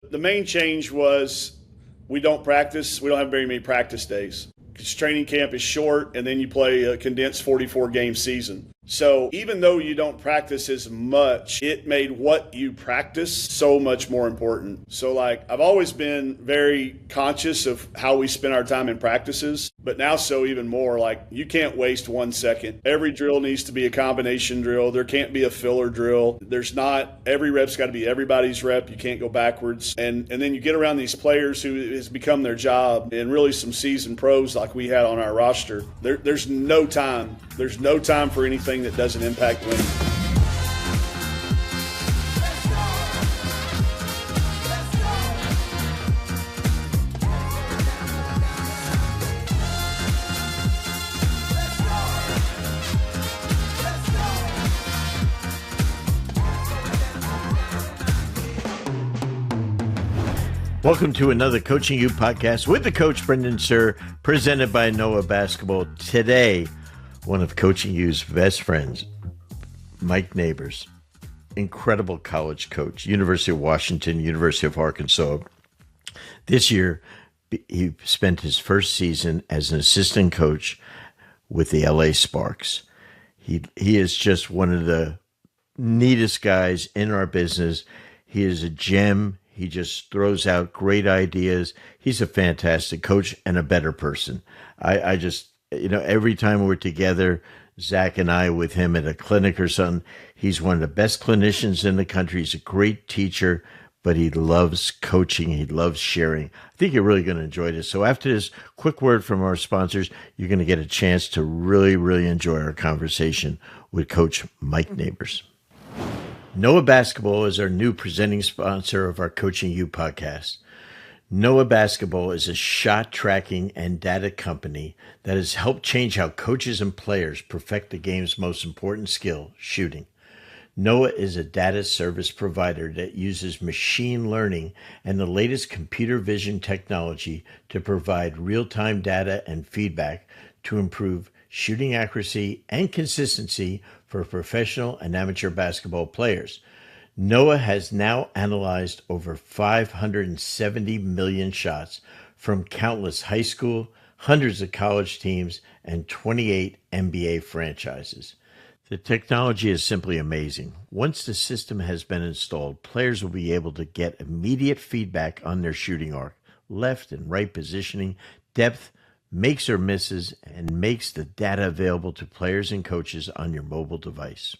The main change was we don't practice. We don't have very many practice days. Because training camp is short, and then you play a condensed 44-game season. So even though you don't practice as much, it made what you practice so much more important. So I've always been very conscious of how we spend our time in practices, but now so even more. You can't waste 1 second. Every drill needs to be a combination drill. There can't be a filler drill. Every rep's got to be everybody's rep. You can't go backwards. And then you get around these players who has become their job, and really some seasoned pros like we had on our roster. There's no time. There's no time for anything that doesn't impact winning. Welcome to another Coaching You podcast with the coach, Brendan Suhr, presented by Noah Basketball. Today, one of Coaching You's best friends, Mike Neighbors, incredible college coach, University of Washington, University of Arkansas. This year, he spent his first season as an assistant coach with the LA Sparks. He is just one of the neatest guys in our business. He is a gem. He just throws out great ideas. He's a fantastic coach and a better person. I just, every time we're together, Zach and I with him at a clinic or something, he's one of the best clinicians in the country. He's a great teacher, but he loves coaching. He loves sharing. I think you're really going to enjoy this. So after this quick word from our sponsors, you're going to get a chance to really, really enjoy our conversation with Coach Mike Neighbors. Noah Basketball is our new presenting sponsor of our Coaching You podcast. Noah Basketball is a shot tracking and data company that has helped change how coaches and players perfect the game's most important skill, shooting. Noah is a data service provider that uses machine learning and the latest computer vision technology to provide real-time data and feedback to improve shooting accuracy and consistency for professional and amateur basketball players. Noah has now analyzed over 570 million shots from countless high school, hundreds of college teams, and 28 NBA franchises. The technology is simply amazing. Once the system has been installed, players will be able to get immediate feedback on their shooting arc, left and right positioning, depth, makes or misses, and makes the data available to players and coaches on your mobile device.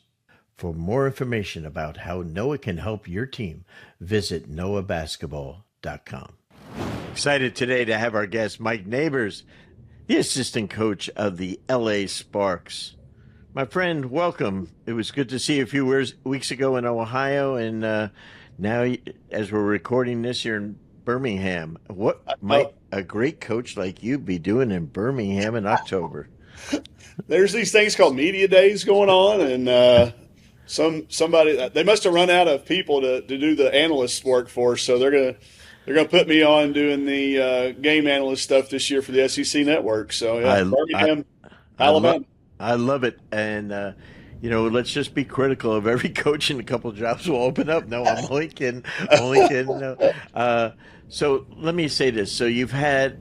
For more information about how Noah can help your team, visit noahbasketball.com. Excited today to have our guest, Mike Neighbors, the assistant coach of the LA Sparks. My friend, welcome. It was good to see you a few weeks ago in Ohio, and now, as we're recording this, you're in Birmingham. What might a great coach like you be doing in Birmingham in October? There's these things called media days going on, and somebody they must have run out of people to do the analyst work for, so they're gonna put me on doing the game analyst stuff this year for the SEC network. So yeah, Birmingham, Alabama. I love it, and let's just be critical of every coach, and a couple of jobs will open up. No, I'm only kidding. No. So let me say this. So you've had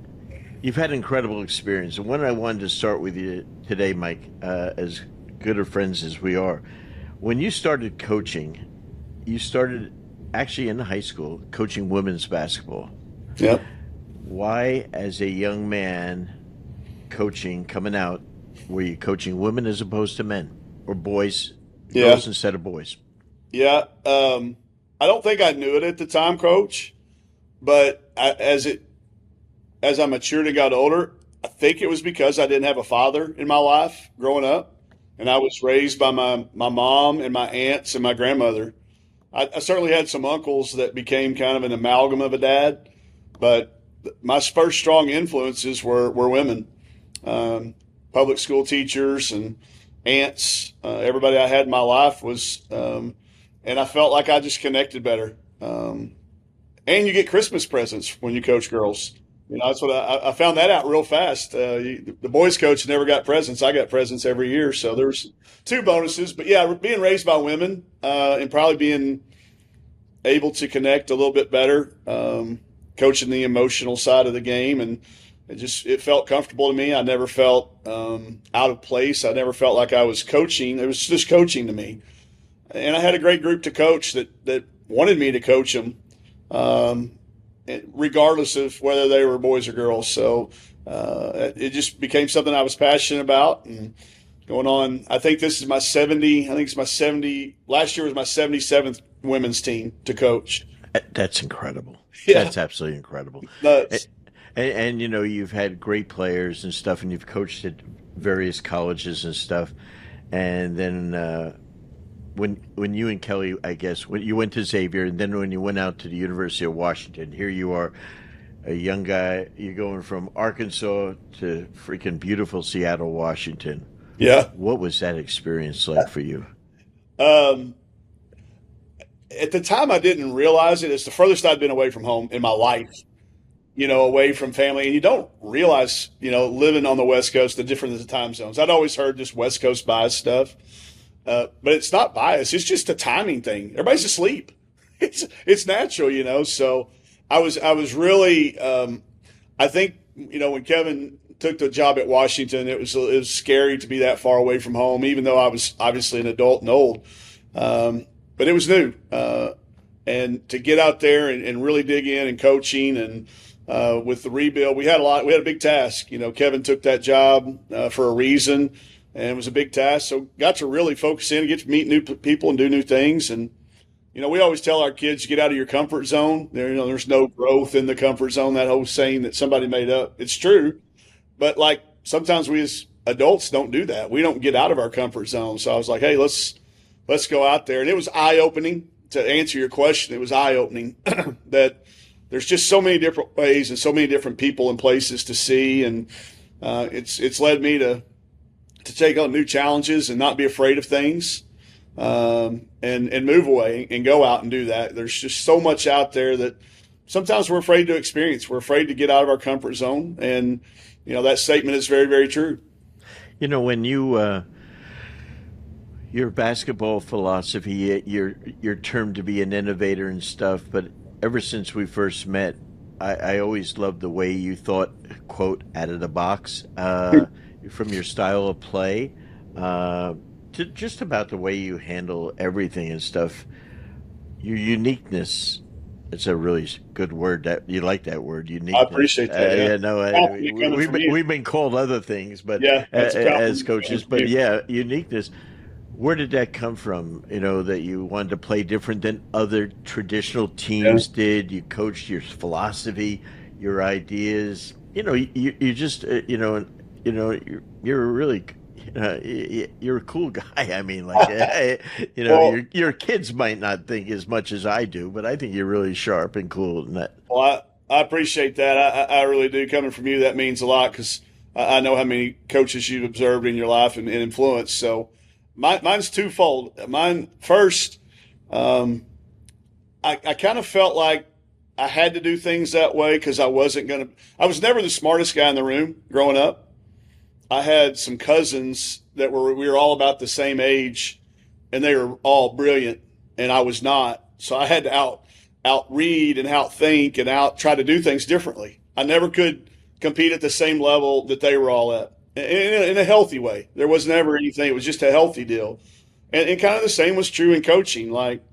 incredible experience, and one I wanted to start with you today, Mike, as good of friends as we are. When you started coaching, you started actually in high school coaching women's basketball. Yep. Why, as a young man coaching, coming out, were you coaching women as opposed to men or boys? Yeah. Girls instead of boys? Yeah. I don't think I knew it at the time, Coach, but as I matured and got older, I think it was because I didn't have a father in my life growing up, and I was raised by my mom and my aunts and my grandmother. I certainly had some uncles that became kind of an amalgam of a dad, but my first strong influences were women, public school teachers and aunts. Everybody I had in my life was, and I felt like I just connected better. And you get Christmas presents when you coach girls. That's what I found that out real fast. The boys coach never got presents. I got presents every year. So there's two bonuses. But, yeah, being raised by women and probably being able to connect a little bit better, coaching the emotional side of the game, and it felt comfortable to me. I never felt out of place. I never felt like I was coaching. It was just coaching to me, and I had a great group to coach that wanted me to coach them, regardless of whether they were boys or girls. So it just became something I was passionate about, and going on. I think this is my 70. I think it's my 70. Last year was my 77th women's team to coach. That's incredible. Yeah. That's absolutely incredible. Nuts. And you know, you've had great players and stuff, and you've coached at various colleges and stuff. And then when you and Kelly, I guess, when you went to Xavier, and then when you went out to the University of Washington, here you are, a young guy. You're going from Arkansas to freaking beautiful Seattle, Washington. Yeah. What was that experience like for you? At the time, I didn't realize it. It's the furthest I'd been away from home in my life, away from family. And you don't realize, living on the West Coast, the difference in the time zones. I'd always heard this West Coast bias stuff, but it's not bias. It's just a timing thing. Everybody's asleep. It's natural, So I was really, I think, when Kevin took the job at Washington, it was scary to be that far away from home, even though I was obviously an adult and old. But it was new. And to get out there and really dig in and coaching and with the rebuild, we had a big task. Kevin took that job for a reason, and it was a big task. So got to really focus in and get to meet new people and do new things. And, we always tell our kids, get out of your comfort zone. There's no growth in the comfort zone, that whole saying that somebody made up. It's true. But sometimes we as adults don't do that. We don't get out of our comfort zone. So I was like, hey, let's go out there. And it was eye-opening. To answer your question, it was eye-opening that there's just so many different ways and so many different people and places to see. And it's led me to take on new challenges and not be afraid of things, and move away and go out and do that. There's just so much out there that sometimes we're afraid to experience. We're afraid to get out of our comfort zone. And, that statement is very, very true. When you your basketball philosophy, you're termed to be an innovator and stuff, but ever since we first met, I always loved the way you thought, quote, out of the box, from your style of play, to just about the way you handle everything and stuff. Your uniqueness. It's a really good word. That you like that word, uniqueness. I appreciate that. Yeah, no, we've been called other things, but as coaches, but yeah, uniqueness. Where did that come from? That you wanted to play different than other traditional teams did. You coached your philosophy, your ideas. You just you're really you're a cool guy. I mean, well, your kids might not think as much as I do, but I think you're really sharp and cool in that. Well, I appreciate that. I really do. Coming from you, that means a lot, because I know how many coaches you've observed in your life and influenced. So mine's twofold. Mine first, I kind of felt like I had to do things that way because I was never the smartest guy in the room growing up. I had some cousins that we were all about the same age, and they were all brilliant, and I was not. So I had to outread and outthink and try to do things differently. I never could compete at the same level that they were all at, in a healthy way. There was never anything. It was just a healthy deal. And kind of the same was true in coaching. Like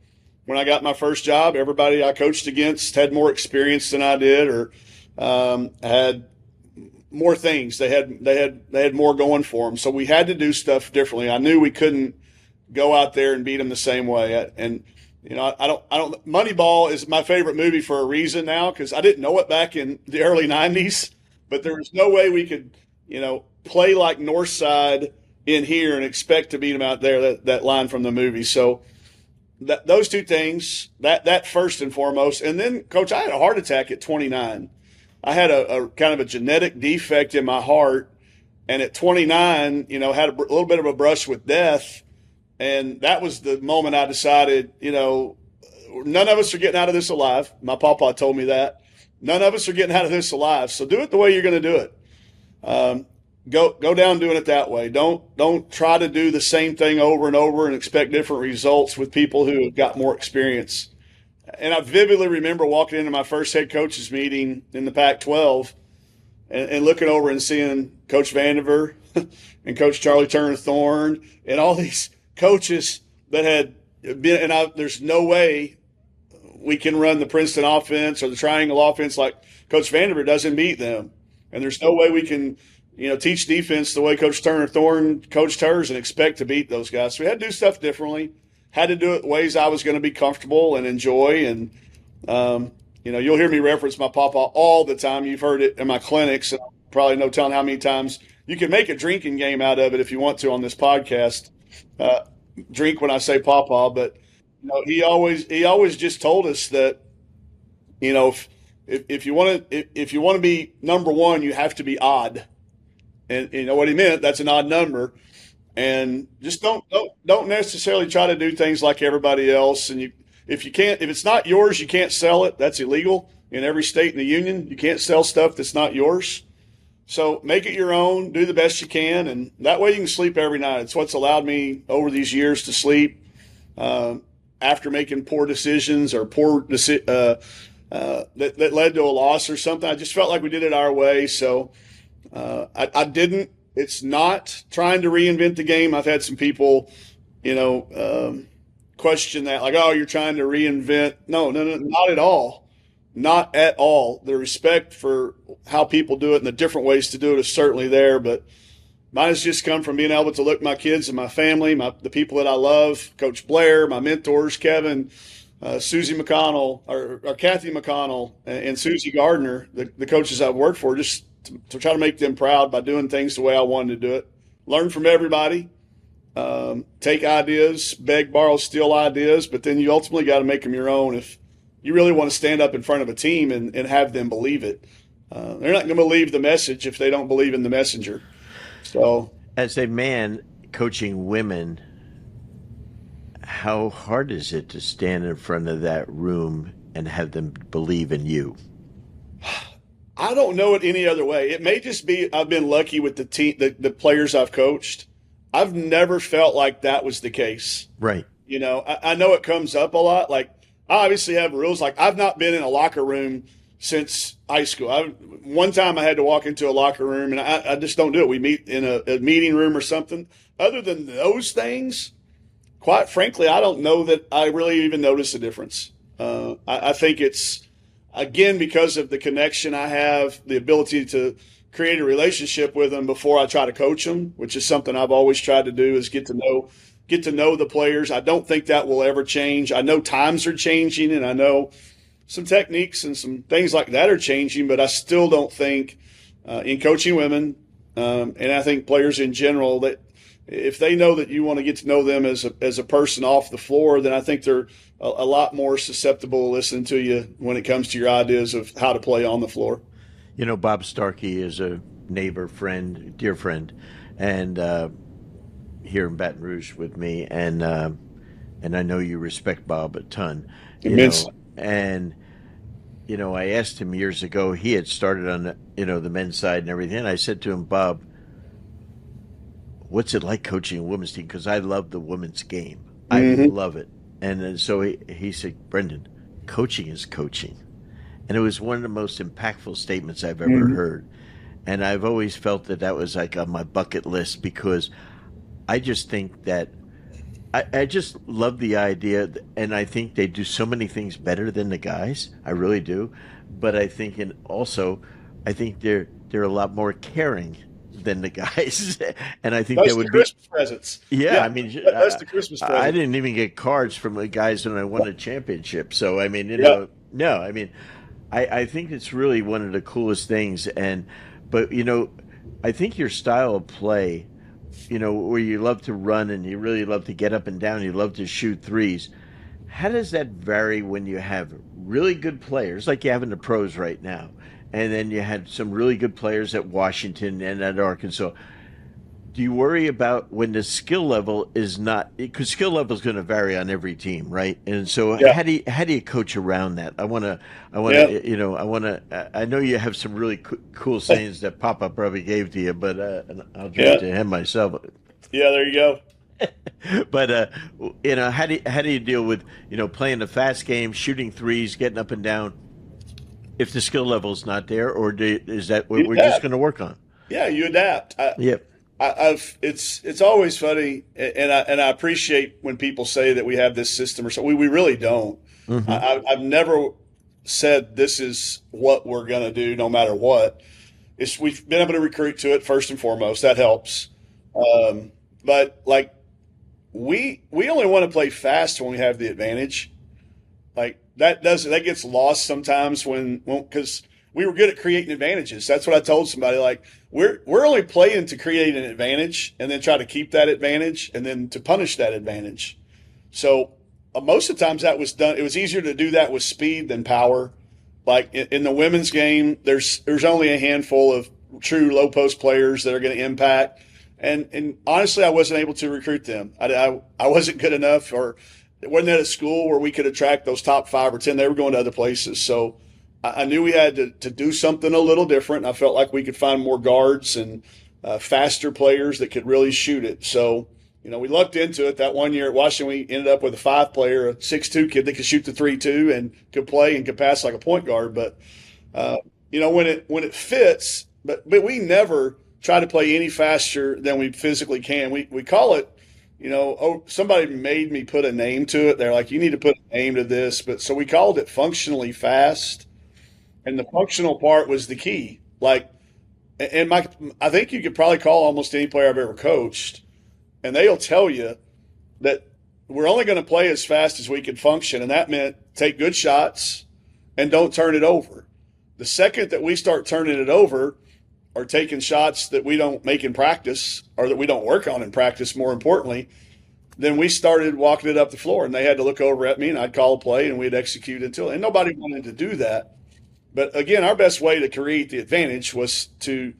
when I got my first job, everybody I coached against had more experience than I did, or had more things. They had more going for them. So we had to do stuff differently. I knew we couldn't go out there and beat them the same way. And I don't. Moneyball is my favorite movie for a reason now, because I didn't know it back in the early '90s. But there was no way we could, play like Northside in here and expect to beat them out there. That line from the movie. So those two things. That first and foremost. And then, Coach, I had a heart attack at 29. I had a kind of a genetic defect in my heart, and at 29, had a little bit of a brush with death, and that was the moment I decided, none of us are getting out of this alive. My papa told me that. None of us are getting out of this alive, so do it the way you're going to do it. Go down doing it that way. Don't try to do the same thing over and over and expect different results with people who have got more experience. And I vividly remember walking into my first head coaches meeting in the Pac-12 and looking over and seeing Coach Vandiver and Coach Charlie Turner Thorne and all these coaches that had been. And there's no way we can run the Princeton offense or the triangle offense like Coach Vandiver doesn't beat them. And there's no way we can, teach defense the way Coach Turner Thorne coached hers and expect to beat those guys. So we had to do stuff differently. Had to do it ways I was going to be comfortable and enjoy. And, you'll hear me reference my papa all the time. You've heard it in my clinics. And probably no telling how many times you can make a drinking game out of it if you want to on this podcast. Drink when I say papa, but he always just told us that, if you want to be number one, you have to be odd. And you know what he meant? That's an odd number. And just don't necessarily try to do things like everybody else. And if it's not yours, you can't sell it. That's illegal in every state in the union. You can't sell stuff that's not yours. So make it your own. Do the best you can, and that way you can sleep every night. It's what's allowed me over these years to sleep after making poor decisions or that led to a loss or something. I just felt like we did it our way. So I didn't. It's not trying to reinvent the game. I've had some people, question that, like, oh, you're trying to reinvent. No, not at all. Not at all. The respect for how people do it and the different ways to do it is certainly there, but mine has just come from being able to look at my kids and my family, the people that I love, Coach Blair, my mentors, Kevin, Susie McConnell, or Kathy McConnell, and Susie Gardner, the coaches I've worked for, just to try to make them proud by doing things the way I wanted to do it. Learn from everybody, take ideas, beg, borrow, steal ideas, but then you ultimately got to make them your own if you really want to stand up in front of a team and have them believe it. They're not going to believe the message if they don't believe in the messenger. So, as a man coaching women, how hard is it to stand in front of that room and have them believe in you? I don't know it any other way. It may just be I've been lucky with the team, the players I've coached. I've never felt like that was the case. Right. I know it comes up a lot. Like, I obviously have rules. Like, I've not been in a locker room since high school. One time I had to walk into a locker room, and I just don't do it. We meet in a meeting room or something. Other than those things, quite frankly, I don't know that I really even notice a difference. I think it's, again, because of the connection I have, the ability to create a relationship with them before I try to coach them, which is something I've always tried to do, is get to know the players. I don't think that will ever change. I know times are changing, and I know some techniques and some things like that are changing, but I still don't think in coaching women, and I think players in general, that if they know that you want to get to know them as a person off the floor, then I think they're a lot more susceptible to listening to you when it comes to your ideas of how to play on the floor. Bob Starkey is a neighbor, friend, dear friend, and here in Baton Rouge with me, and I know you respect Bob a ton. Immensely. And I asked him years ago. He had started on the men's side and everything. And I said to him, Bob, what's it like coaching a women's team? Because I love the women's game. I love it. And so he said, Brendan, coaching is coaching. And it was one of the most impactful statements I've ever heard. And I've always felt that was like on my bucket list, because I just think that I just love the idea, and I think they do so many things better than the guys. I really do. But I think, I think they're a lot more caring than the guys, and I think that's that would the Christmas presents. Yeah, that's the Christmas present. I didn't even get cards from the guys when I won a championship. So I think it's really one of the coolest things. But I think your style of play, where you love to run and you really love to get up and down, you love to shoot threes. How does that vary when you have really good players like you have in the pros right now, and then you had some really good players at Washington and at Arkansas? Do you worry about when the skill level is not, because skill level is going to vary on every team, right? And so how do you coach around that? I know you have some really cool sayings that Papa probably gave to you, but I'll give it to him myself. Yeah, there you go. But how do you deal with playing a fast game, shooting threes, getting up and down if the skill level's not there, or is that what You we're just adapt. going to work on? Yeah, you adapt. Yep. It's always funny, and I appreciate when people say that we have this system or so. We really don't. Hmm. I've never said this is what we're going to do, no matter what. We've been able to recruit to it first and foremost. That helps. But like we only want to play fast when we have the advantage. Like that gets lost sometimes when because we were good at creating advantages. That's what I told somebody. Like we're only playing to create an advantage and then try to keep that advantage and then to punish that advantage. So most of the times that was done. It was easier to do that with speed than power. Like in the women's game, there's only a handful of true low post players that are going to impact. And honestly, I wasn't able to recruit them. I wasn't good enough, or it wasn't at a school where we could attract those top 5 or 10. They were going to other places. So I knew we had to do something a little different. I felt like we could find more guards and faster players that could really shoot it. So, we lucked into it. That one year at Washington, we ended up with a 5 player, a 6'2" kid that could shoot the 3-2 and could play and could pass like a point guard. But, when it fits, but we never try to play any faster than we physically can. We call it, somebody made me put a name to it. They're like, you need to put a name to this. But so we called it functionally fast. And the functional part was the key. Like, and I think you could probably call almost any player I've ever coached, and they'll tell you that we're only going to play as fast as we can function. And that meant take good shots and don't turn it over. The second that we start turning it over or taking shots that we don't make in practice or that we don't work on in practice, more importantly, then we started walking it up the floor. And they had to look over at me, and I'd call a play, and we'd execute until – and nobody wanted to do that. But, again, our best way to create the advantage was to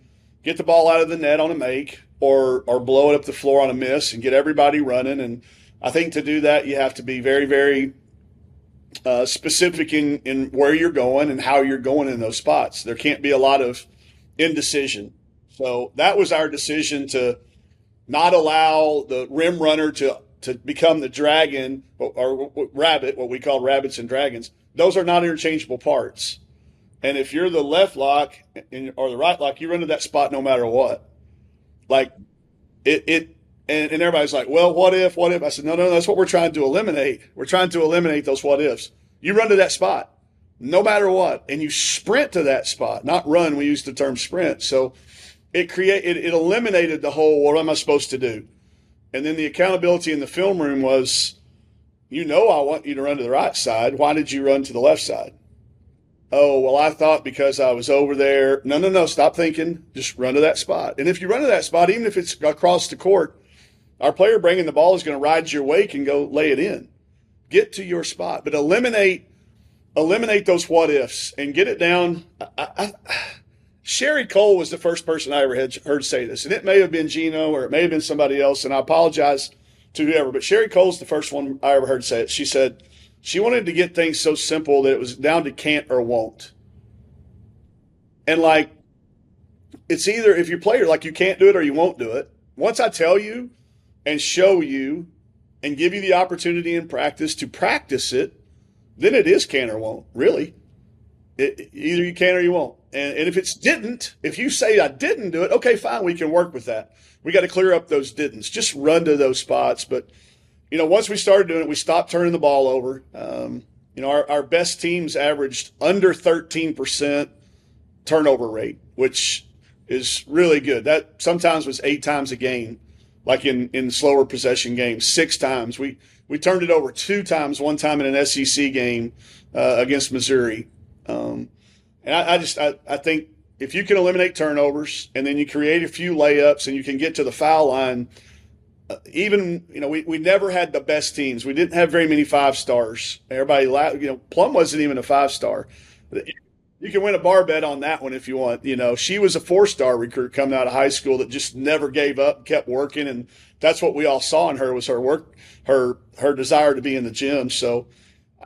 get the ball out of the net on a make or blow it up the floor on a miss and get everybody running. And I think to do that, you have to be very, very specific in where you're going and how you're going in those spots. There can't be a lot of indecision. So that was our decision to not allow the rim runner to become the dragon or rabbit, what we call rabbits and dragons. Those are not interchangeable parts. And if you're the left lock or the right lock, you run to that spot no matter what. Like and everybody's like, well, what if? I said, no, that's what we're trying to eliminate. We're trying to eliminate those what ifs. You run to that spot no matter what, and you sprint to that spot, not run. We use the term sprint. So it eliminated the whole, what am I supposed to do? And then the accountability in the film room was, I want you to run to the right side. Why did you run to the left side? Oh, well, I thought because I was over there. No, stop thinking. Just run to that spot. And if you run to that spot, even if it's across the court, our player bringing the ball is going to ride your wake and go lay it in. Get to your spot. But eliminate those what ifs and get it down. Sherry Cole was the first person I ever heard say this. And it may have been Gino or it may have been somebody else, and I apologize to whoever. But Sherry Cole's the first one I ever heard say it. She said she wanted to get things so simple that it was down to can't or won't. And like, it's either if you play it like you can't do it or you won't do it. Once I tell you and show you and give you the opportunity in practice to practice it, then it is can or won't, really. Either you can or you won't. And if you say I didn't do it, okay, fine, we can work with that. We got to clear up those didn'ts. Just run to those spots. But, once we started doing it, we stopped turning the ball over. Our best teams averaged under 13% turnover rate, which is really good. That sometimes was 8 times a game, like in slower possession games, 6 times. We turned it over 2 times, one time in an SEC game against Missouri. And I think if you can eliminate turnovers and then you create a few layups and you can get to the foul line, we never had the best teams. We didn't have very many 5-stars. Everybody Plum wasn't even a 5-star. You can win a bar bet on that one if you want. She was a 4-star recruit coming out of high school that just never gave up, kept working, and that's what we all saw in her was her work, her desire to be in the gym. So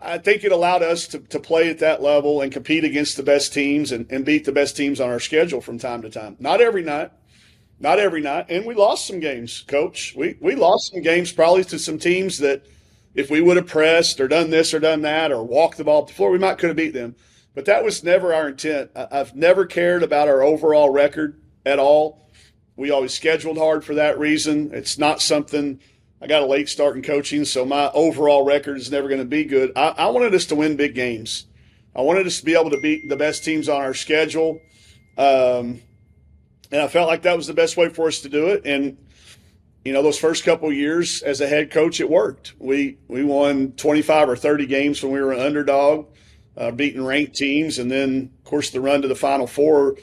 I think it allowed us to play at that level and compete against the best teams and beat the best teams on our schedule from time to time. Not every night, Not every night, and we lost some games, Coach. We lost some games probably to some teams that if we would have pressed or done this or done that or walked the ball up the floor, we might could have beat them. But that was never our intent. I've never cared about our overall record at all. We always scheduled hard for that reason. It's not something I got a late start in coaching, so my overall record is never going to be good. I wanted us to win big games. I wanted us to be able to beat the best teams on our schedule. And I felt like that was the best way for us to do it. And, those first couple of years as a head coach, it worked. We won 25 or 30 games when we were an underdog, beating ranked teams. And then, of course, the run to the Final Four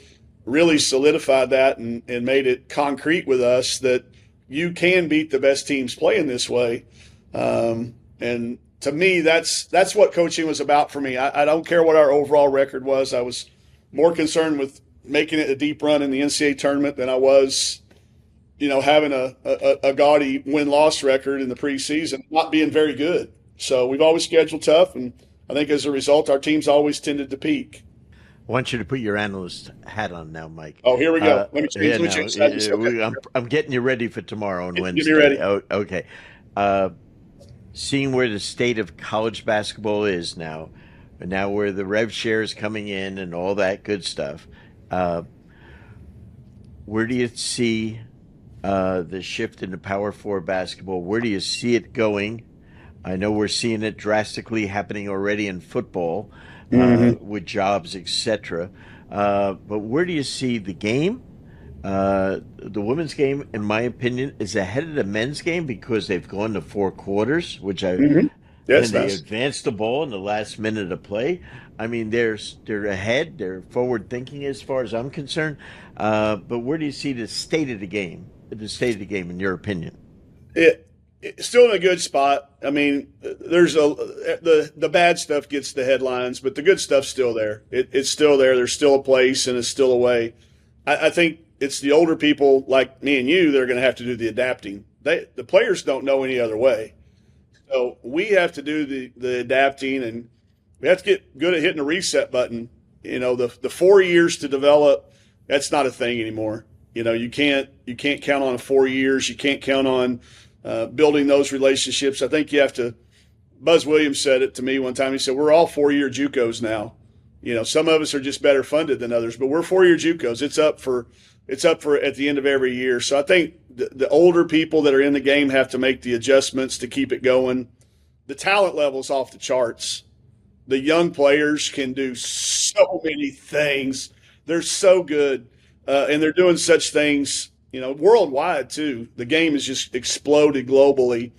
really solidified that and made it concrete with us that you can beat the best teams playing this way. And to me, that's what coaching was about for me. I don't care what our overall record was. I was more concerned with making it a deep run in the NCAA tournament than I was, having a gaudy win-loss record in the preseason, not being very good. So we've always scheduled tough, and I think as a result, our teams always tended to peak. I want you to put your analyst hat on now, Mike. Oh, here we go. Let me change. I'm getting you ready for tomorrow and Wednesday. Get me ready. Oh, okay. Seeing where the state of college basketball is now, and now where the rev share is coming in and all that good stuff, where do you see the shift into Power 4 basketball? Where do you see it going? I know we're seeing it drastically happening already in football with jobs, etc. But where do you see the game? The women's game, in my opinion, is ahead of the men's game because they've gone to 4 quarters, which Yes, and they advance the ball in the last minute of play. I mean, they're ahead. They're forward thinking as far as I'm concerned. But where do you see the state of the game? The state of the game, in your opinion? It's still in a good spot. I mean, there's the bad stuff gets the headlines, but the good stuff's still there. It's still there. There's still a place, and it's still a way. I think it's the older people like me and you that are going to have to do the adapting. The players don't know any other way. So we have to do the adapting, and we have to get good at hitting the reset button. The 4 years to develop, that's not a thing anymore. You can't count on 4 years. You can't count on building those relationships. I think you have to. Buzz Williams said it to me one time. He said, "We're all 4-year JUCOs now. Some of us are just better funded than others, but we're 4-year JUCOs. It's up for at the end of every year." So I think the older people that are in the game have to make the adjustments to keep it going. The talent level's off the charts. The young players can do so many things. They're so good, and they're doing such things, worldwide too. The game has just exploded globally.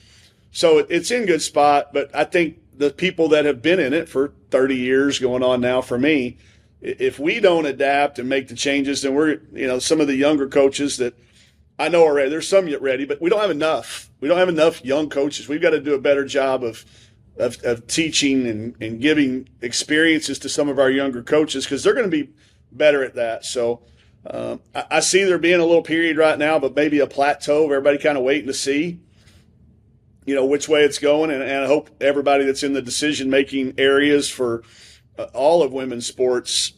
So it's in good spot, but I think the people that have been in it for 30 years going on now for me, if we don't adapt and make the changes, then we're, some of the younger coaches that I know are ready. There's some yet ready, but we don't have enough. We don't have enough young coaches. We've got to do a better job of teaching and giving experiences to some of our younger coaches because they're going to be better at that. So I see there being a little period right now, but maybe a plateau of everybody kind of waiting to see, which way it's going. And I hope everybody that's in the decision-making areas for all of women's sports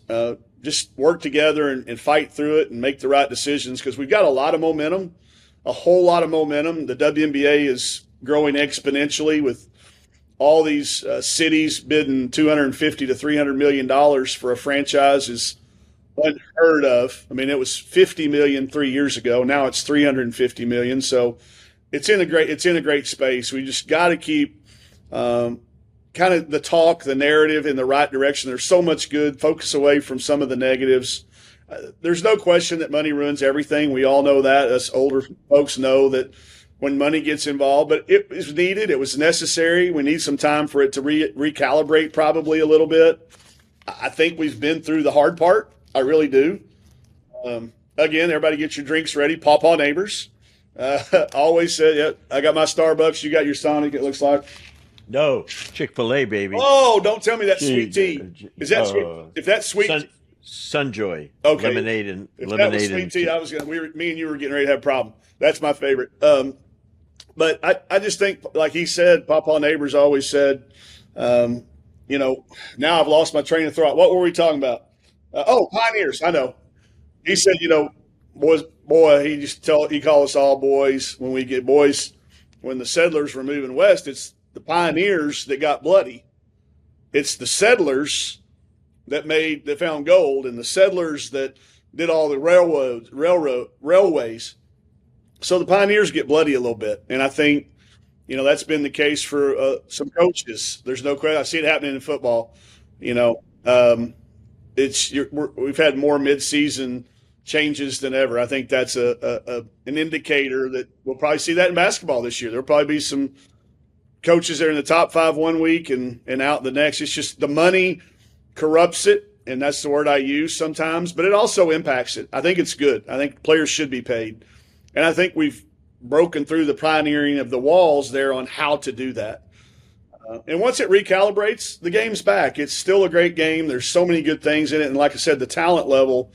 just work together and fight through it and make the right decisions because we've got a lot of momentum, a whole lot of momentum. The WNBA is growing exponentially with all these cities bidding $250 to $300 million for a franchise is unheard of. I mean, it was $50 million 3 years ago. Now it's $350 million. So it's in a great space. We just got to keep kind of the talk, the narrative in the right direction. There's so much good. Focus away from some of the negatives. There's no question that money ruins everything. We all know that. Us older folks know that when money gets involved, but it was needed. It was necessary. We need some time for it to recalibrate probably a little bit. I think we've been through the hard part. I really do. Again, everybody get your drinks ready. Pawpaw Neighbors. Always said, yeah, I got my Starbucks. You got your Sonic, it looks like. No, Chick-fil-A, baby. Oh, don't tell me that's sweet tea. Is that sweet? If that's sweet, Sunjoy. Okay. Lemonade and if lemonade that was sweet tea, I was gonna. Me and you were getting ready to have a problem. That's my favorite. But I just think, like he said, Pawpaw Neighbors always said, now I've lost my train of thought. What were we talking about? Pioneers. I know. He said, boys boy, he called us all boys when we get boys. When the settlers were moving west, it's the pioneers that got bloody. It's the settlers that found gold, and the settlers that did all the railways. So the pioneers get bloody a little bit, and I think that's been the case for some coaches. There's no question. I see it happening in football. You know, we've had more midseason changes than ever. I think that's an indicator that we'll probably see that in basketball this year. There'll probably be some coaches that are in the top 5 one week and out the next. It's just the money corrupts it, and that's the word I use sometimes, but it also impacts it. I think it's good. I think players should be paid. And I think we've broken through the pioneering of the walls there on how to do that. And once it recalibrates, the game's back. It's still a great game. There's so many good things in it. And like I said, the talent level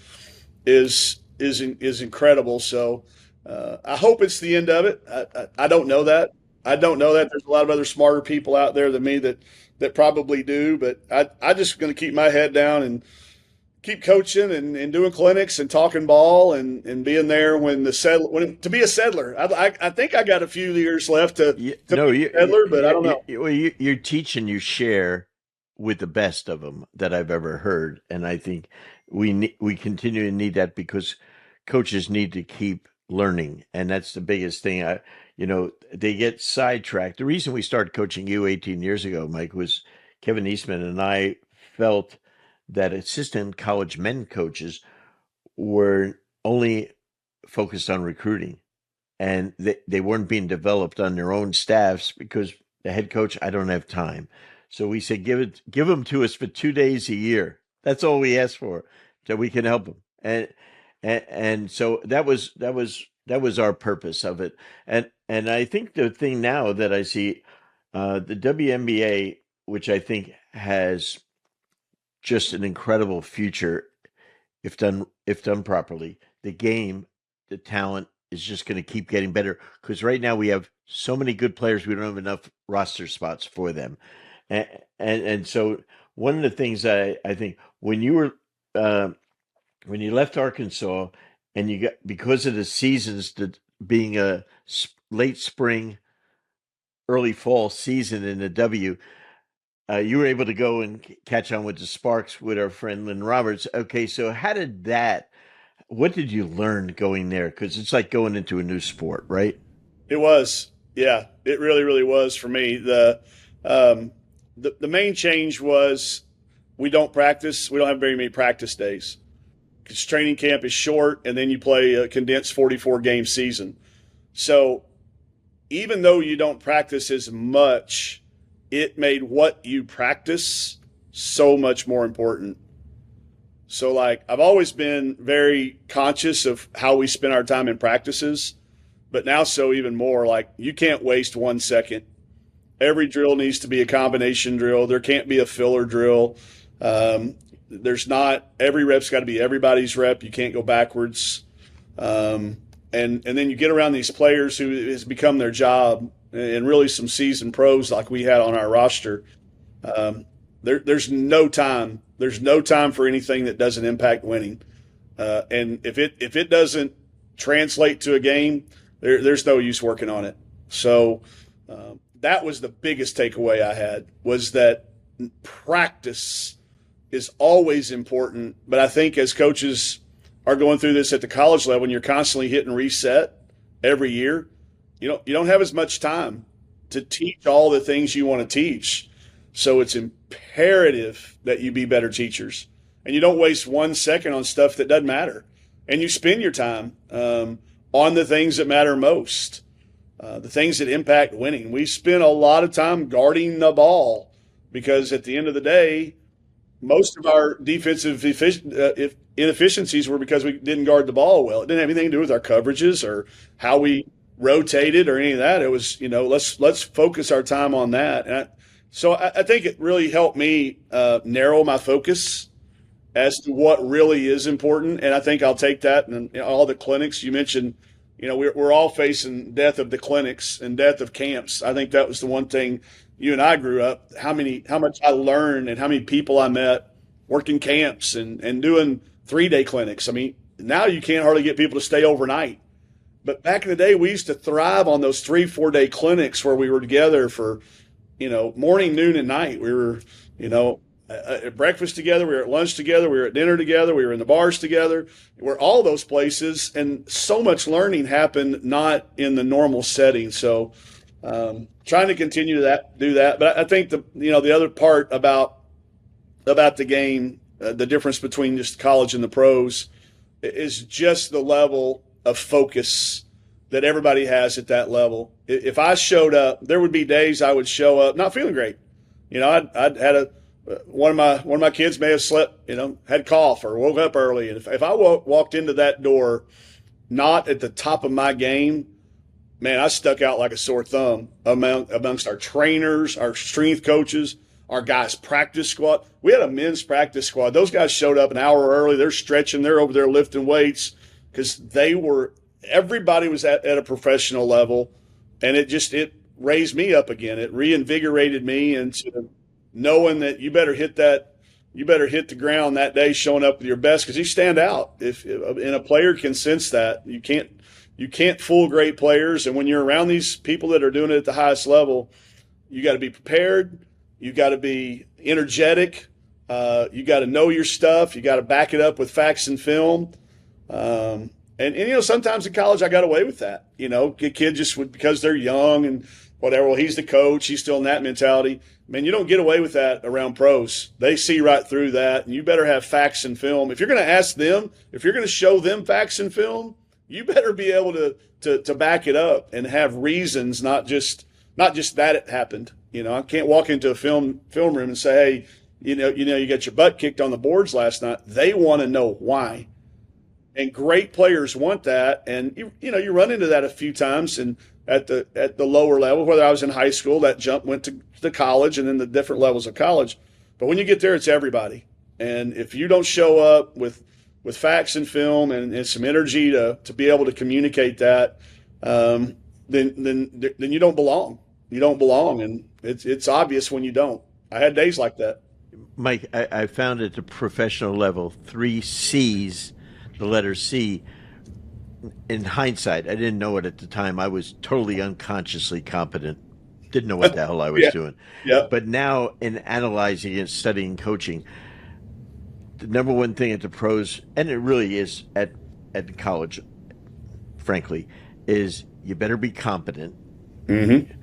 is incredible. So I hope it's the end of it. I don't know that. I don't know that. There's a lot of other smarter people out there than me that probably do. But I just going to keep my head down and keep coaching and doing clinics and talking ball and being there to be a settler. I think I got a few years left to be a settler, but I don't know. You teach and you share with the best of them that I've ever heard, and I think we continue to need that because coaches need to keep learning, and that's the biggest thing. They get sidetracked. The reason we started coaching you 18 years ago, Mike, was Kevin Eastman and I felt that assistant college men coaches were only focused on recruiting, and they weren't being developed on their own staffs because the head coach, I don't have time. So we said, give them to us for 2 days a year. That's all we asked for, so we can help them. And so that was our purpose of it. And I think the thing now that I see, the WNBA, which I think has just an incredible future if done properly. The game, the talent is just going to keep getting better because right now we have so many good players. We don't have enough roster spots for them. And so one of the things I think when you left Arkansas and you got, because of the seasons being a late spring, early fall season in the W, you were able to go and catch on with the Sparks with our friend Lynn Roberts. Okay, so what did you learn going there? Because it's like going into a new sport, right? It was. Yeah, it really, really was for me. The main change was we don't practice. We don't have very many practice days because training camp is short, and then you play a condensed 44-game season. So even though you don't practice as much, it made what you practice so much more important. So, like, I've always been very conscious of how we spend our time in practices, but now so even more. Like, you can't waste 1 second. Every drill needs to be a combination drill. There can't be a filler drill. Every rep's got to be everybody's rep. You can't go backwards. And then you get around these players who has become their job, and really some seasoned pros like we had on our roster. There's no time. There's no time for anything that doesn't impact winning. And if it doesn't translate to a game, there's no use working on it. So that was the biggest takeaway I had, was that practice is always important. But I think as coaches are going through this at the college level, and you're constantly hitting reset every year, you don't have as much time to teach all the things you want to teach. So it's imperative that you be better teachers, and you don't waste 1 second on stuff that doesn't matter, and you spend your time on the things that matter most, the things that impact winning. We spend a lot of time guarding the ball because at the end of the day, most of our defensive inefficiencies were because we didn't guard the ball well. It didn't have anything to do with our coverages or how we rotated or any of that. It was, let's focus our time on that. So I think it really helped me narrow my focus as to what really is important. And I think I'll take that and all the clinics you mentioned. We're all facing death of the clinics and death of camps. I think that was the one thing you and I grew up, how much I learned and how many people I met working camps and doing 3-day clinics. I mean, now you can't hardly get people to stay overnight. But back in the day, we used to thrive on those 3-4 day clinics where we were together for, morning, noon, and night. We were, at breakfast together. We were at lunch together. We were at dinner together. We were in the bars together. We're all those places. And so much learning happened not in the normal setting. So trying to continue to do that. But I think the other part about the game, the difference between just college and the pros, is just the level of focus that everybody has at that level. If I showed up, there would be days I would show up not feeling great. I'd had one of my kids may have slept, had cough or woke up early. And if I walked into that door not at the top of my game, man, I stuck out like a sore thumb amongst our trainers, our strength coaches, our guys' practice squad. We had a men's practice squad. Those guys showed up an hour early. They're stretching. They're over there lifting weights because everybody was at a professional level, and it raised me up again. It reinvigorated me into knowing that you better hit the ground that day showing up with your best because you stand out. And a player can sense that. You can't fool great players, and when you're around these people that are doing it at the highest level, you got to be prepared. You got to be energetic. You got to know your stuff. You got to back it up with facts and film. And sometimes in college I got away with that. A kid just because they're young and whatever. Well, he's the coach. He's still in that mentality. Man, you don't get away with that around pros. They see right through that, and you better have facts and film. If you're going to ask them, if you're going to show them facts and film, you better be able to back it up and have reasons, not just that it happened. I can't walk into a film room and say, hey, you got your butt kicked on the boards last night. They want to know why. And great players want that. And you run into that a few times and at the lower level, whether I was in high school, that jump went to college and then the different levels of college. But when you get there, it's everybody. And if you don't show up with facts and film and some energy to be able to communicate that, then you don't belong. You don't belong, and it's obvious when you don't. I had days like that. Mike, I found at the professional level 3 C's, the letter C. In hindsight, I didn't know it at the time. I was totally unconsciously competent. Didn't know what the hell I was doing. Yeah. But now in analyzing and studying coaching, the number one thing at the pros, and it really is at college, frankly, is you better be competent. Mm-hmm.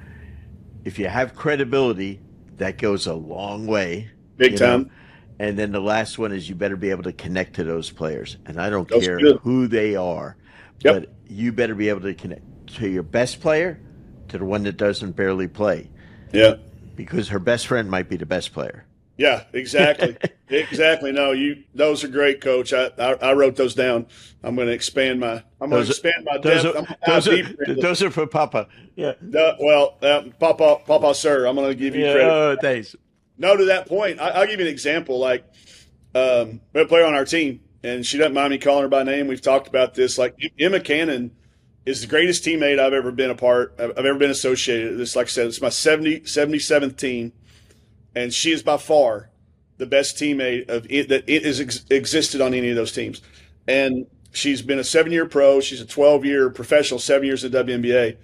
If you have credibility, that goes a long way. Big time. And then the last one is you better be able to connect to those players. And I don't That's care good. who they are, Yep. but you better be able to connect to your best player, to the one that doesn't barely play. Yeah. Because her best friend might be the best player. Yeah, exactly. Exactly. No, those are great, Coach. I wrote those down. I'm going to expand my depth. Those are for Papa. Yeah. Papa, sir, I'm going to give you credit. Oh, thanks. No, to that point, I'll give you an example. Like, we have a player on our team, and she doesn't mind me calling her by name. We've talked about this. Like, Emma Cannon is the greatest teammate I've ever been I've ever been associated with. This, like I said, it's my 77th team, and she is by far the best teammate that existed on any of those teams. And she's been a 7-year pro. She's a 12-year professional, 7 years in the WNBA.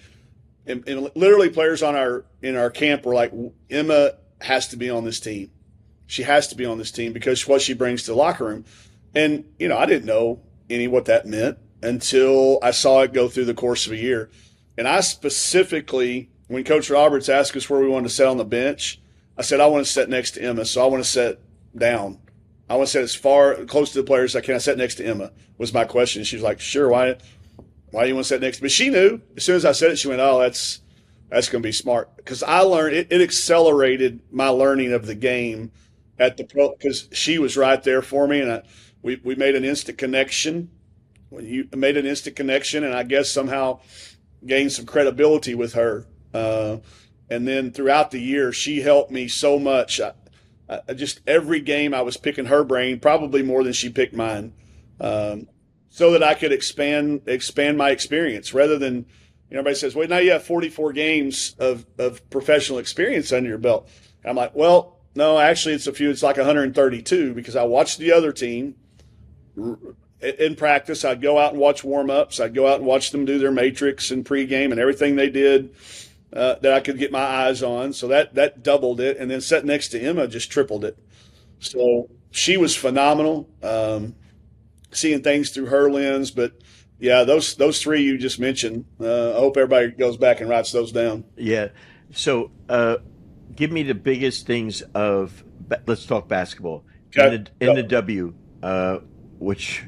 And literally players in our camp were like, Emma has to be on this team. She has to be on this team because what she brings to the locker room. And, I didn't know what that meant until I saw it go through the course of a year. And I specifically, when Coach Roberts asked us where we wanted to sit on the bench, I said, I want to sit next to Emma, so I want to sit down. I want to sit close to the players as I can. I sat next to Emma was my question. She was like, sure, why do you want to sit next to me? But she knew. As soon as I said it, she went, oh, that's going to be smart. Because I learned, it accelerated my learning of the game at the pro, because she was right there for me, and we made an instant connection. You made an instant connection, and I guess somehow gained some credibility with her. And then throughout the year, she helped me so much. I just every game I was picking her brain, probably more than she picked mine, so that I could expand my experience rather than everybody says, well, now you have 44 games of professional experience under your belt. And I'm like, well, no, actually it's like 132 because I watched the other team in practice, I'd go out and watch warm-ups. I'd go out and watch them do their matrix and pregame and everything they did that I could get my eyes on. So that doubled it. And then sitting next to Emma just tripled it. So she was phenomenal, seeing things through her lens. But, yeah, those three you just mentioned, I hope everybody goes back and writes those down. Yeah. So give me the biggest things of let's talk basketball. Okay. In the W, which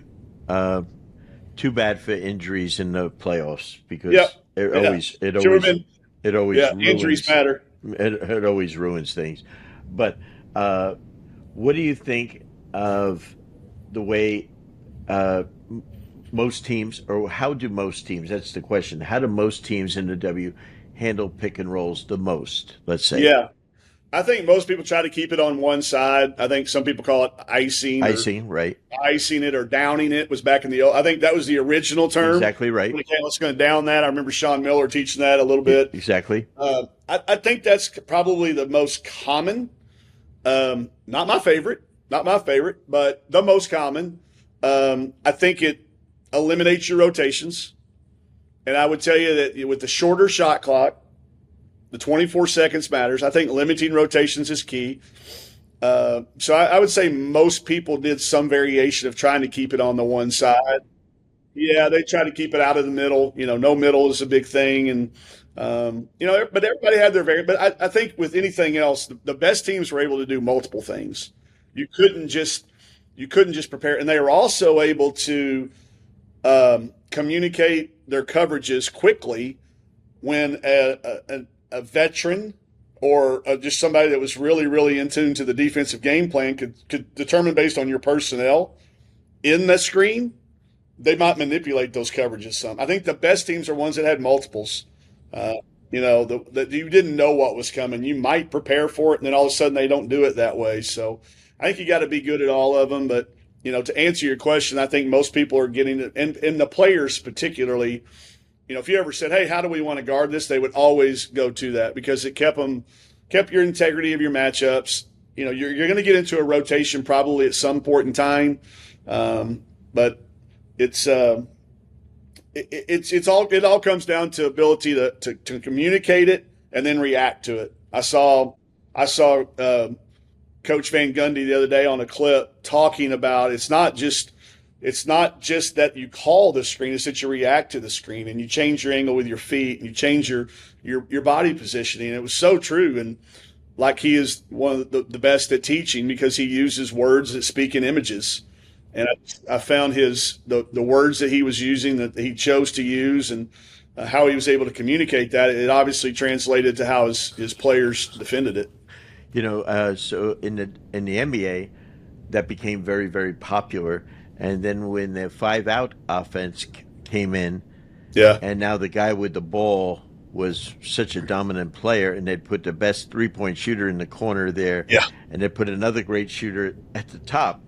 too bad for injuries in the playoffs because it always injuries matter. It always ruins things. But what do you think of the way most teams, or how do most teams? That's the question. How do most teams in the W handle pick and rolls the most? Let's say. Yeah. I think most people try to keep it on one side. I think some people call it icing. Right. Icing it or downing it was back in the old. I think that was the original term. Exactly right. Okay, let's go down that. I remember Sean Miller teaching that a little bit. Exactly. I think that's probably the most common. Not my favorite, but the most common. I think it eliminates your rotations. And I would tell you that with the shorter shot clock, the 24 seconds matters. I think limiting rotations is key. So I would say most people did some variation of trying to keep it on the one side. Yeah, they try to keep it out of the middle. No middle is a big thing. And, but everybody had their variation. But I think with anything else, the best teams were able to do multiple things. You couldn't just prepare. And they were also able to communicate their coverages quickly when a veteran or just somebody that was really, really in tune to the defensive game plan could determine based on your personnel in the screen, they might manipulate those coverages some. I think the best teams are ones that had multiples. That you didn't know what was coming. You might prepare for it, and then all of a sudden they don't do it that way. So I think you got to be good at all of them. But, to answer your question, I think most people are getting it, and the players particularly – if you ever said, hey, how do we want to guard this? They would always go to that because it kept your integrity of your matchups. You're going to get into a rotation probably at some point in time. But it all comes down to ability to communicate it and then react to it. I saw Coach Van Gundy the other day on a clip talking about it's not just that you call the screen, it's that you react to the screen and you change your angle with your feet and you change your body positioning. It was so true. And like he is one of the best at teaching because he uses words that speak in images. And I found the words that he was using, that he chose to use, and how he was able to communicate that. It obviously translated to how his players defended it. So in the NBA, that became very, very popular. And then when the 5-out offense came in, and now the guy with the ball was such a dominant player, and they'd put the best three-point shooter in the corner there, and they put another great shooter at the top.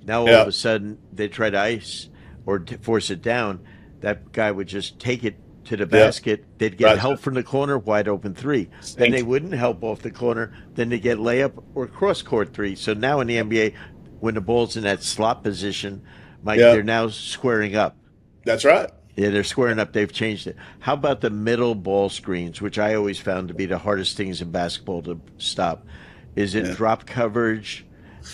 Now all of a sudden they try to ice or force it down. That guy would just take it to the basket. They'd get help from the corner, wide open three. Then they wouldn't help off the corner. Then they get layup or cross-court three. So now in the NBA, when the ball's in that slot position, Mike, they're now squaring up. That's right. Yeah, they're squaring up. They've changed it. How about the middle ball screens, which I always found to be the hardest things in basketball to stop? Is it drop coverage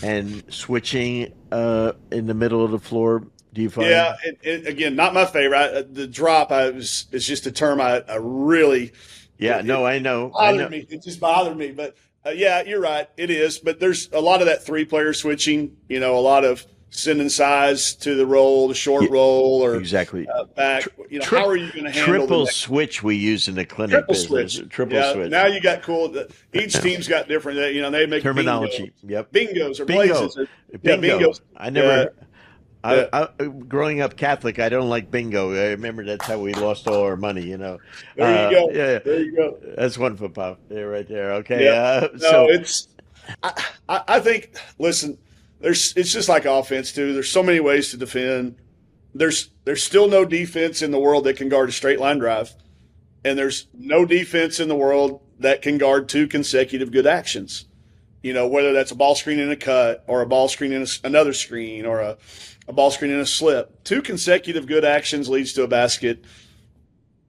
and switching in the middle of the floor? Do you find? Yeah, again, not my favorite. The drop is just a term I really. Yeah, I know. Me. It just bothered me, but. Yeah, you're right. It is. But there's a lot of that three-player switching, a lot of sending size to the roll, the short roll, or exactly back. How are you going to handle triple switch we use in the clinic business? Triple switch. Now you got cool. Each team's got different, they make terminology. Bingos or blazes. Bingo. I never. I, growing up Catholic, I don't like bingo. I remember that's how we lost all our money. There you go. Yeah, there you go. That's one for Pop. There, right there. Okay. It's. I think. Listen, it's just like offense too. There's so many ways to defend. There's still no defense in the world that can guard a straight line drive, and there's no defense in the world that can guard two consecutive good actions. Whether that's a ball screen and a cut, or a ball screen and another screen, or a ball screen, and a slip. 2 consecutive good actions leads to a basket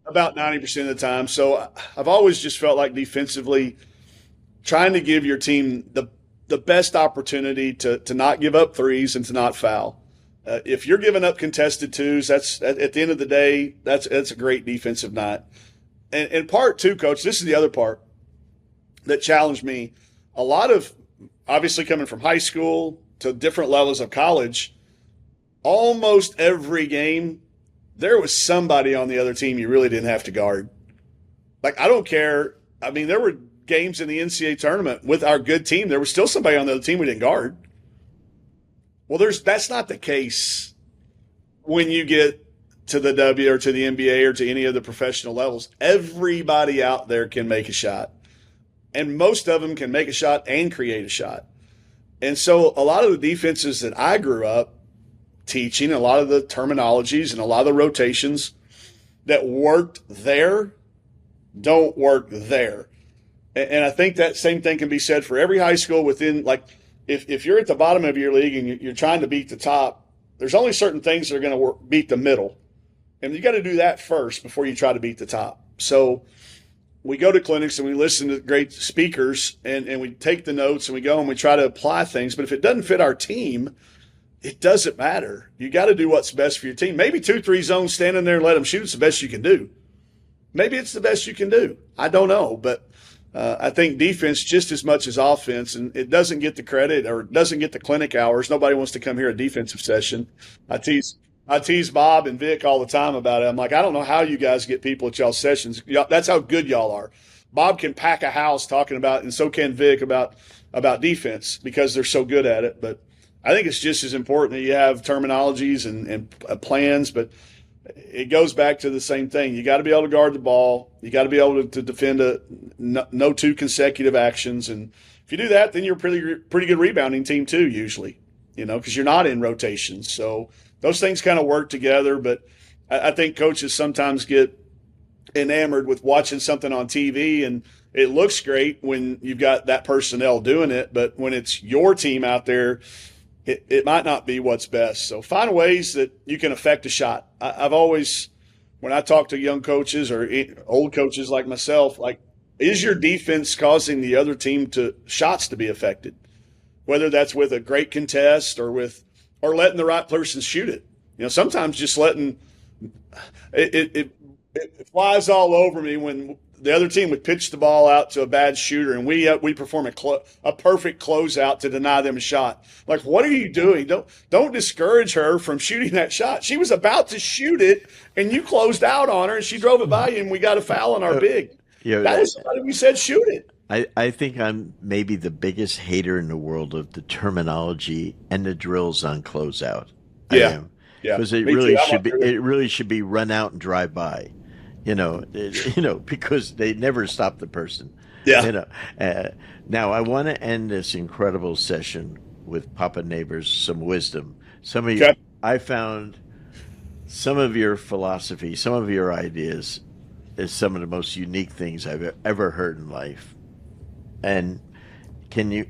about 90% of the time. So I've always just felt like defensively trying to give your team the best opportunity to not give up threes and to not foul. If you're giving up contested twos, that's at the end of the day, that's a great defensive night. And part two, Coach, this is the other part that challenged me. A lot of, obviously coming from high school to different levels of college, almost every game, there was somebody on the other team you really didn't have to guard. Like, I don't care. I mean, there were games in the NCAA tournament with our good team. There was still somebody on the other team we didn't guard. Well, that's not the case when you get to the W or to the NBA or to any of the professional levels. Everybody out there can make a shot. And most of them can make a shot and create a shot. And so a lot of the defenses that I grew up teaching, a lot of the terminologies and a lot of the rotations that worked there don't work there. And I think that same thing can be said for every high school within, like, if you're at the bottom of your league and you're trying to beat the top, there's only certain things that are going to beat the middle. And you got to do that first before you try to beat the top. So we go to clinics and we listen to great speakers and we take the notes and we go and we try to apply things. But if it doesn't fit our team, it doesn't matter. You got to do what's best for your team. Maybe 2-3 zones, stand in there and let them shoot. It's the best you can do. Maybe it's the best you can do. I don't know. But I think defense just as much as offense, and it doesn't get the credit or it doesn't get the clinic hours. Nobody wants to come here a defensive session. I tease Bob and Vic all the time about it. I'm like, I don't know how you guys get people at y'all sessions. That's how good y'all are. Bob can pack a house talking about, and so can Vic, about defense because they're so good at it. But I think it's just as important that you have terminologies and plans, but it goes back to the same thing. You got to be able to guard the ball. You got to be able to defend no 2 consecutive actions. And if you do that, then you're a pretty good rebounding team too, usually, because you're not in rotations. So those things kind of work together. But I think coaches sometimes get enamored with watching something on TV, and it looks great when you've got that personnel doing it. But when it's your team out there, it might not be what's best. So find ways that you can affect a shot. I've always, when I talk to young coaches or old coaches like myself, like, is your defense causing the other team shots to be affected? Whether that's with a great contest or letting the right person shoot it. Sometimes just letting it flies all over me when the other team would pitch the ball out to a bad shooter, and we perform a perfect closeout to deny them a shot. Like, what are you doing? Don't discourage her from shooting that shot. She was about to shoot it, and you closed out on her, and she drove it by you, and we got a foul on our big. That was somebody we said shoot it. I think I'm maybe the biggest hater in the world of the terminology and the drills on closeout. Yeah, I am. Yeah, because it really should be run out and drive by. Because they never stop the person. Yeah. Now I want to end this incredible session with Papa Neighbors, some wisdom. I found some of your philosophy, some of your ideas is some of the most unique things I've ever heard in life. And do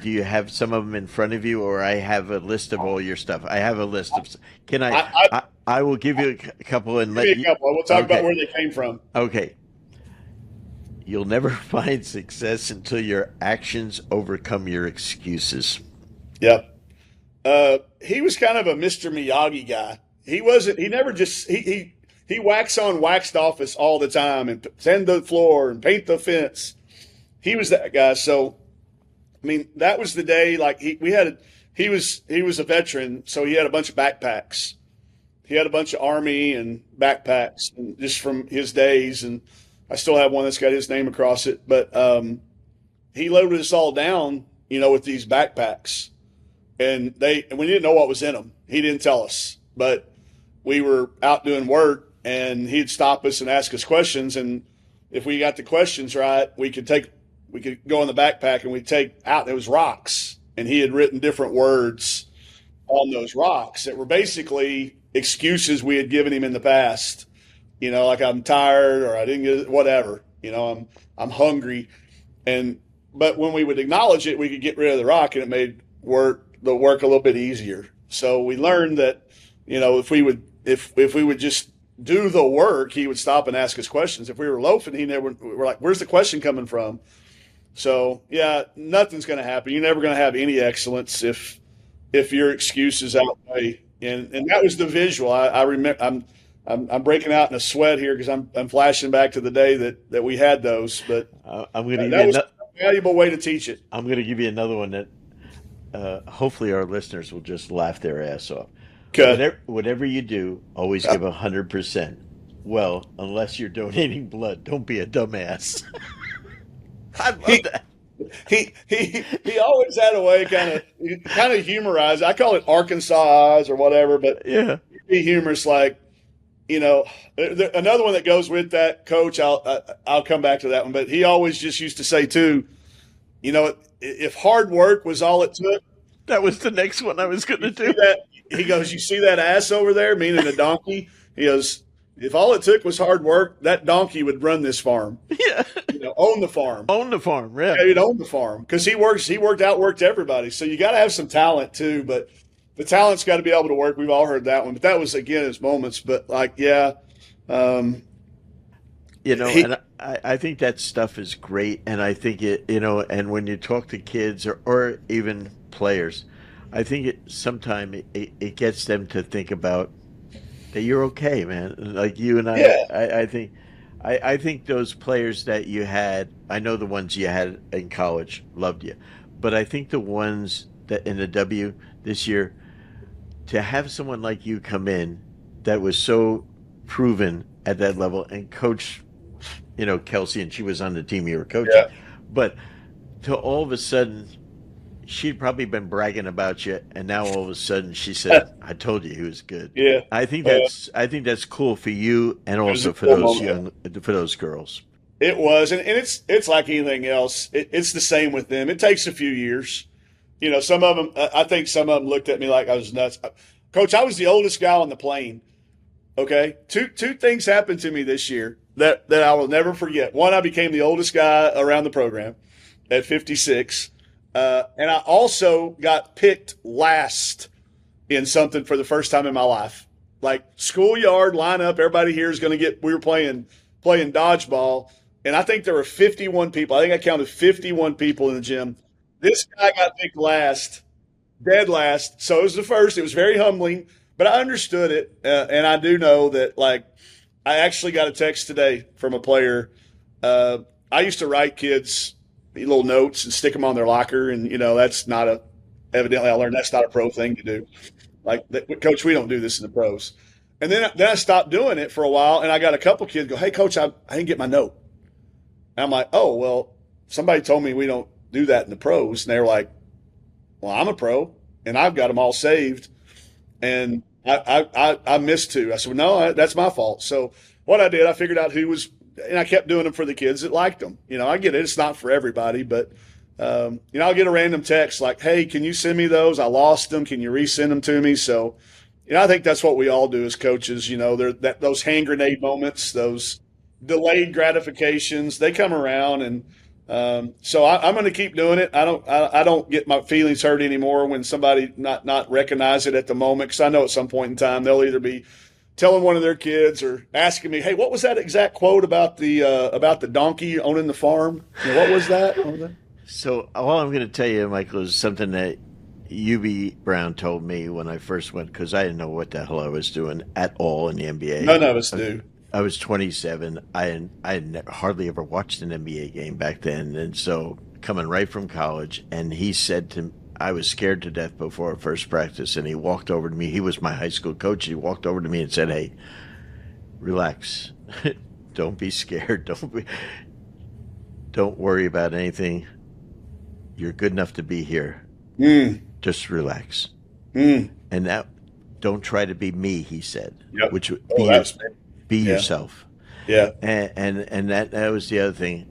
you have some of them in front of you, or I have a list of all your stuff? I have a list of. Can I will give you a couple and let you. We'll talk about where they came from. Okay. You'll never find success until your actions overcome your excuses. Yep. He was kind of a Mr. Miyagi guy. He waxed on, waxed off us all the time and sand the floor and paint the fence. He was that guy. So, I mean, that was the day. Like he was a veteran, so he had a bunch of backpacks. He had a bunch of Army and backpacks, and just from his days. And I still have one that's got his name across it. But he loaded us all down, with these backpacks, and we didn't know what was in them. He didn't tell us, but we were out doing work, and he'd stop us and ask us questions. And if we got the questions right, we could go in the backpack and we'd take out, there was rocks, and he had written different words on those rocks that were basically excuses we had given him in the past, like I'm tired or I didn't get whatever, I'm hungry. But when we would acknowledge it, we could get rid of the rock, and it made the work a little bit easier. So we learned that, if we would just do the work, he would stop and ask us questions. If we were loafing, we're like, where's the question coming from? So yeah, nothing's going to happen. You're never going to have any excellence if your excuses outweigh. And that was the visual. I remember. I'm breaking out in a sweat here because I'm flashing back to the day that we had those. But I'm going to give that you was a valuable way to teach it. I'm going to give you another one that hopefully our listeners will just laugh their ass off. Okay. Whatever you do, always give 100%. Well, unless you're donating blood, don't be a dumbass. I love that. He always had a way kind of humorize. I call it Arkansas eyes or whatever, but Yeah. be humorous. Like, another one that goes with that, Coach. I'll come back to that one, but he always just used to say too, if hard work was all it took. That was the next one I was going to do. He goes, you see that ass over there, meaning a donkey? He goes, if all it took was hard work, that donkey would run this farm. Yeah. Own the farm. Own the farm, yeah. He'd own the farm because he outworked everybody. So you got to have some talent too, but the talent's got to be able to work. We've all heard that one, but that was, again, his moments. But yeah. And I think that stuff is great. And I think and when you talk to kids or even players, I think sometimes it gets them to think about that you're okay, man. Like you and I, Yeah. I think those players that you had, I know the ones you had in college loved you, but I think the ones that in the W this year, to have someone like you come in that was so proven at that level and coach, Kelsey, and she was on the team you were coaching, Yeah. but to all of a sudden, she'd probably been bragging about you, and now all of a sudden she said, "I told you he was good." Yeah. I think that's cool for you, and also for those girls. It was, and it's like anything else. It's the same with them. It takes a few years. Some of them. I think some of them looked at me like I was nuts. Coach, I was the oldest guy on the plane. Okay, two things happened to me this year that I will never forget. One, I became the oldest guy around the program at 56. And I also got picked last in something for the first time in my life. Like schoolyard lineup, everybody here is going to we were playing dodgeball, and I think there were 51 people. I think I counted 51 people in the gym. This guy got picked last, dead last. So it was the first. It was very humbling, but I understood it. And I do know that, like, I actually got a text today from a player. I used to write kids little notes and stick them on their locker. And, that's not evidently I learned that's not a pro thing to do. Like, Coach, we don't do this in the pros. And then I stopped doing it for a while, and I got a couple kids go, "Hey, Coach, I didn't get my note." And I'm like, "Oh, well, somebody told me we don't do that in the pros." And they were like, "Well, I'm a pro, and I've got them all saved." And I missed two. I said, "Well, no, that's my fault." So what I did, I figured out who was, and I kept doing them for the kids that liked them. I get it. It's not for everybody, but I'll get a random text like, "Hey, can you send me those? I lost them. Can you resend them to me?" So, I think that's what we all do as coaches. Those hand grenade moments, those delayed gratifications, they come around, and so I'm going to keep doing it. I don't get my feelings hurt anymore when somebody not recognize it at the moment, because I know at some point in time they'll either be telling one of their kids or asking me, "Hey, what was that exact quote about the donkey owning the farm? What was that?" So all I'm going to tell you, Michael, is something that UB Brown told me when I first went, because I didn't know what the hell I was doing at all in the NBA. None of us do. I was 27. I had hardly ever watched an NBA game back then, and so coming right from college, and he said to me, I was scared to death before our first practice, and he walked over to me. He was my high school coach. He walked over to me and said, "Hey, relax. Don't be scared. Don't worry about anything. You're good enough to be here. Just relax." And that, don't try to be me, he said. Yep. Which would be Yeah. yourself. Yeah. And that was the other thing.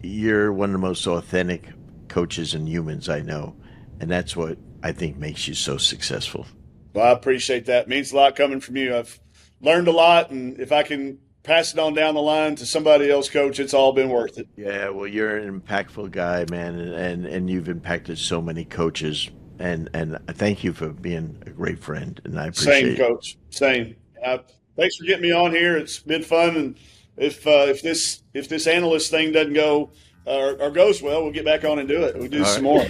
You're one of the most authentic coaches and humans I know, and that's what I think makes you so successful. Well, I appreciate that. It means a lot coming from you. I've learned a lot, and if I can pass it on down the line to somebody else, Coach, it's all been worth it. Yeah, well, you're an impactful guy, man, and you've impacted so many coaches and thank you for being a great friend, and I appreciate Same, it. Coach. Same. Thanks for getting me on here. It's been fun, and if this analyst thing doesn't go or goes well, we'll get back on and do it. We'll do some more.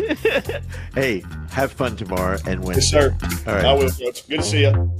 Hey, have fun tomorrow and win. Yes, sir. All right. I will, Coach. Good to see you.